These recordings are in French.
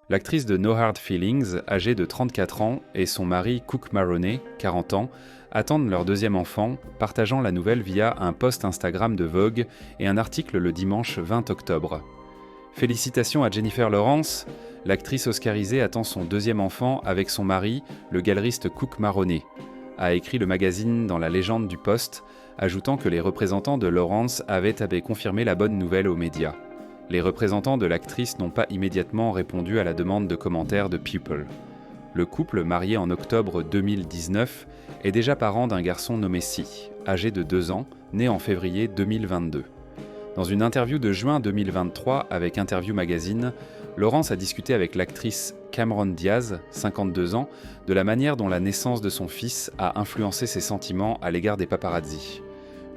L'actrice de No Hard Feelings, âgée de 34 ans, et son mari Cook Maroney, 40 ans, attendent leur deuxième enfant, partageant la nouvelle via un post Instagram de Vogue et un article le dimanche 20 octobre. Félicitations à Jennifer Lawrence, l'actrice oscarisée attend son deuxième enfant avec son mari, le galeriste Cook Maroney, a écrit le magazine dans la légende du post, ajoutant que les représentants de Lawrence avaient confirmé la bonne nouvelle aux médias. Les représentants de l'actrice n'ont pas immédiatement répondu à la demande de commentaires de People. Le couple, marié en octobre 2019, est déjà parent d'un garçon nommé Si, âgé de 2 ans, né en février 2022. Dans une interview de juin 2023 avec Interview Magazine, Lawrence a discuté avec l'actrice Cameron Diaz, 52 ans, de la manière dont la naissance de son fils a influencé ses sentiments à l'égard des paparazzi.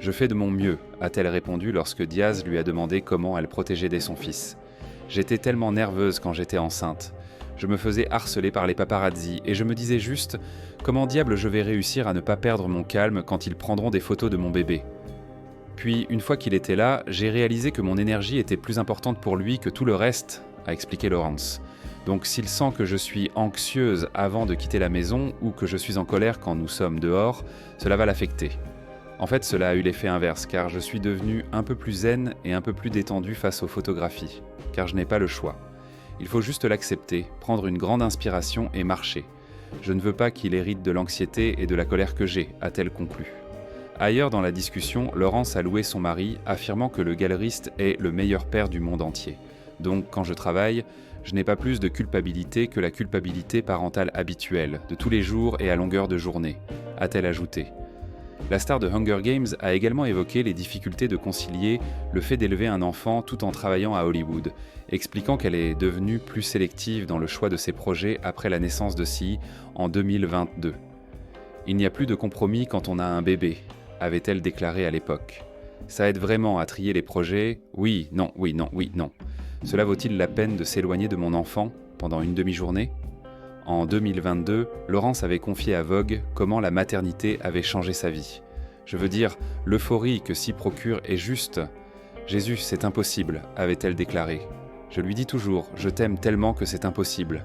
« Je fais de mon mieux », a-t-elle répondu lorsque Diaz lui a demandé comment elle protégeait dès son fils. « J'étais tellement nerveuse quand j'étais enceinte. Je me faisais harceler par les paparazzi et je me disais juste « Comment diable je vais réussir à ne pas perdre mon calme quand ils prendront des photos de mon bébé ?» Puis, une fois qu'il était là, j'ai réalisé que mon énergie était plus importante pour lui que tout le reste, a expliqué Lawrence. Donc s'il sent que je suis anxieuse avant de quitter la maison ou que je suis en colère quand nous sommes dehors, cela va l'affecter. En fait, cela a eu l'effet inverse, car je suis devenue un peu plus zen et un peu plus détendue face aux photographies, car je n'ai pas le choix. Il faut juste l'accepter, prendre une grande inspiration et marcher. Je ne veux pas qu'il hérite de l'anxiété et de la colère que j'ai, a-t-elle conclu. Ailleurs dans la discussion, Lawrence a loué son mari, affirmant que le galeriste est le meilleur père du monde entier. Donc, quand je travaille, je n'ai pas plus de culpabilité que la culpabilité parentale habituelle, de tous les jours et à longueur de journée, a-t-elle ajouté. La star de Hunger Games a également évoqué les difficultés de concilier le fait d'élever un enfant tout en travaillant à Hollywood, expliquant qu'elle est devenue plus sélective dans le choix de ses projets après la naissance de Si en 2022. « Il n'y a plus de compromis quand on a un bébé », avait-elle déclaré à l'époque. « Ça aide vraiment à trier les projets. Oui, non, oui, non, oui, non. Cela vaut-il la peine de s'éloigner de mon enfant pendant une demi-journée ?» En 2022, Lawrence avait confié à Vogue comment la maternité avait changé sa vie. Je veux dire, l'euphorie que Si procure est juste. « Jésus, c'est impossible », avait-elle déclaré. « Je lui dis toujours, je t'aime tellement que c'est impossible.